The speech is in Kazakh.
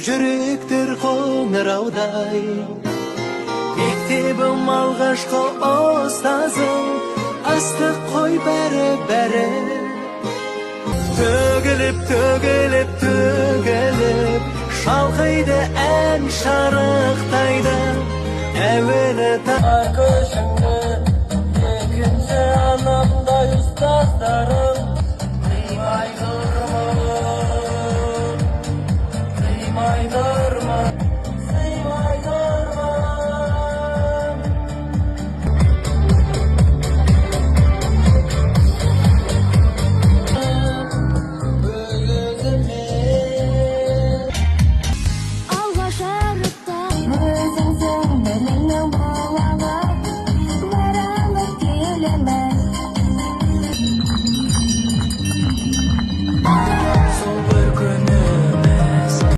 жүректер қоңыраудай. Мектебім алғашқы ұстазым, астық қой бәрі. Төгіліп, шалқайды ән шарықтайды. Әуелі тар көшіңді, екінші анамдай ұстаздарым. Қимай тұрмын,